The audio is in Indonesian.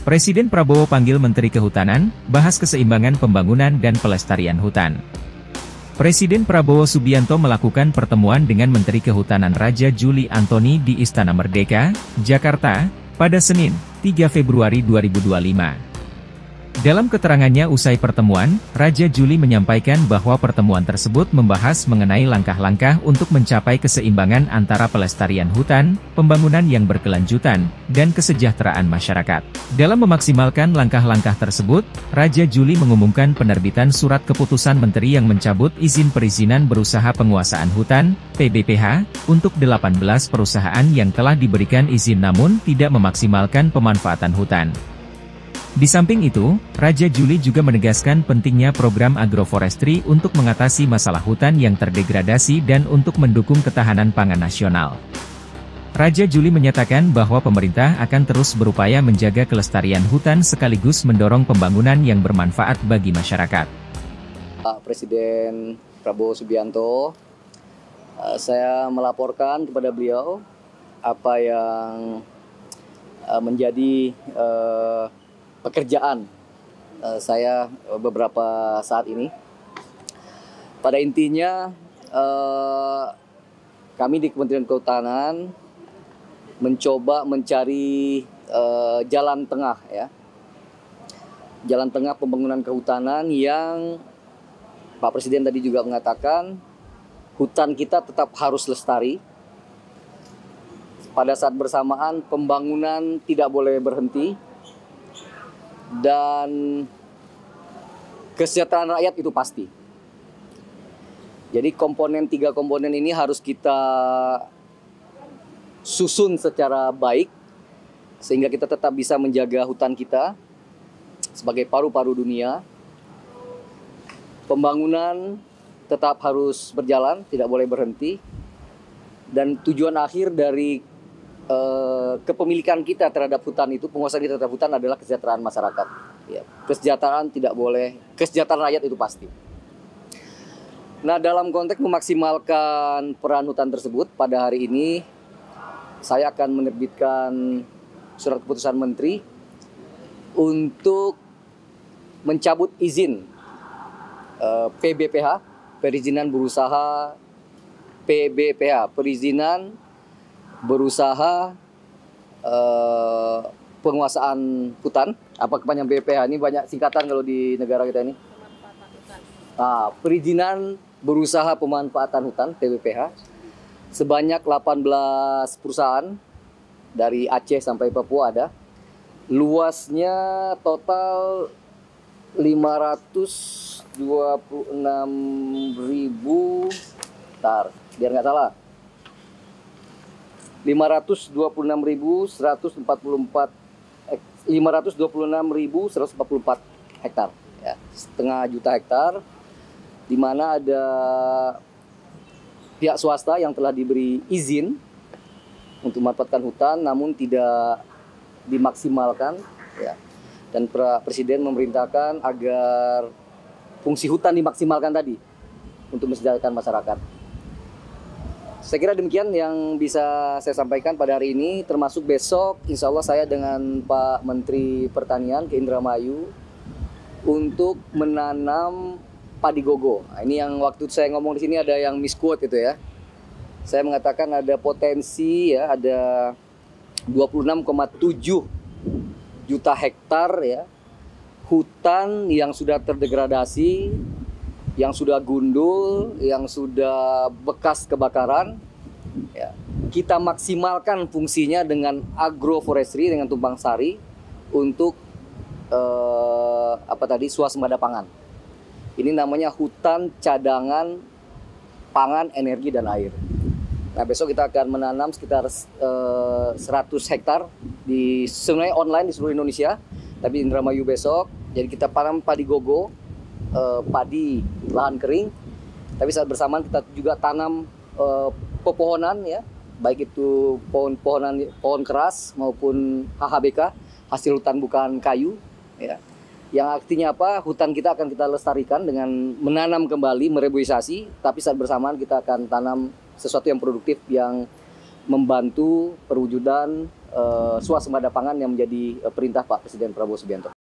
Presiden Prabowo panggil Menteri Kehutanan, bahas keseimbangan pembangunan dan pelestarian hutan. Presiden Prabowo Subianto melakukan pertemuan dengan Menteri Kehutanan Raja Juli Antoni di Istana Merdeka, Jakarta, pada Senin, 3 Februari 2025. Dalam keterangannya usai pertemuan, Raja Juli menyampaikan bahwa pertemuan tersebut membahas mengenai langkah-langkah untuk mencapai keseimbangan antara pelestarian hutan, pembangunan yang berkelanjutan, dan kesejahteraan masyarakat. Dalam memaksimalkan langkah-langkah tersebut, Raja Juli mengumumkan penerbitan surat keputusan Menteri yang mencabut izin perizinan berusaha penguasaan hutan, PBPH, untuk 18 perusahaan yang telah diberikan izin namun tidak memaksimalkan pemanfaatan hutan. Di samping itu, Raja Juli juga menegaskan pentingnya program agroforestry untuk mengatasi masalah hutan yang terdegradasi dan untuk mendukung ketahanan pangan nasional. Raja Juli menyatakan bahwa pemerintah akan terus berupaya menjaga kelestarian hutan sekaligus mendorong pembangunan yang bermanfaat bagi masyarakat. Presiden Prabowo Subianto, saya melaporkan kepada beliau apa yang menjadi pekerjaan saya beberapa saat ini. Pada intinya kami di Kementerian Kehutanan mencoba mencari jalan tengah ya. Jalan tengah pembangunan kehutanan yang Pak Presiden tadi juga mengatakan hutan kita tetap harus lestari. Pada saat bersamaan pembangunan tidak boleh berhenti. Dan kesejahteraan rakyat itu pasti. Jadi tiga komponen ini harus kita susun secara baik sehingga kita tetap bisa menjaga hutan kita sebagai paru-paru dunia. Pembangunan tetap harus berjalan, tidak boleh berhenti. Dan tujuan akhir dari kepemilikan kita terhadap hutan itu, penguasaan kita terhadap hutan adalah kesejahteraan masyarakat. Ya, kesejahteraan tidak boleh, kesejahteraan rakyat itu pasti. Nah, dalam konteks memaksimalkan peran hutan tersebut, pada hari ini saya akan menerbitkan surat keputusan Menteri untuk mencabut izin PBPH, perizinan berusaha PBPH, perizinan berusaha penguasaan hutan. Apa kepanjangan BPH ini? Banyak singkatan kalau di negara kita ini. Perizinan berusaha pemanfaatan hutan PBPH sebanyak 18 perusahaan dari Aceh sampai Papua ada. Luasnya total 526.000 biar nggak salah. 526.144 hektar, ya, setengah juta hektar, di mana ada pihak swasta yang telah diberi izin untuk memanfaatkan hutan, namun tidak dimaksimalkan, ya. Dan Presiden memerintahkan agar fungsi hutan dimaksimalkan tadi untuk mensejahterakan masyarakat. Saya kira demikian yang bisa saya sampaikan pada hari ini, termasuk besok insya Allah saya dengan Pak Menteri Pertanian ke Indramayu untuk menanam padi gogo. Nah, ini yang waktu saya ngomong di sini ada yang misquote itu ya. Saya mengatakan ada potensi ya, ada 26,7 juta hektar ya hutan yang sudah terdegradasi, yang sudah gundul, yang sudah bekas kebakaran, ya, kita maksimalkan fungsinya dengan agroforestry, dengan tumpang sari untuk swasembada pangan. Ini namanya hutan cadangan pangan, energi dan air. Nah, besok kita akan menanam sekitar 100 hektar sebenarnya online di seluruh Indonesia, tapi Indramayu besok. Jadi kita tanam padi gogo, padi lahan kering, tapi saat bersamaan kita juga tanam pepohonan ya, baik itu pohon keras maupun HHBK, hasil hutan bukan kayu ya. Yang artinya apa? Hutan kita akan kita lestarikan dengan menanam kembali, mereboisasi, tapi saat bersamaan kita akan tanam sesuatu yang produktif yang membantu perwujudan swasembada pangan yang menjadi perintah Pak Presiden Prabowo Subianto.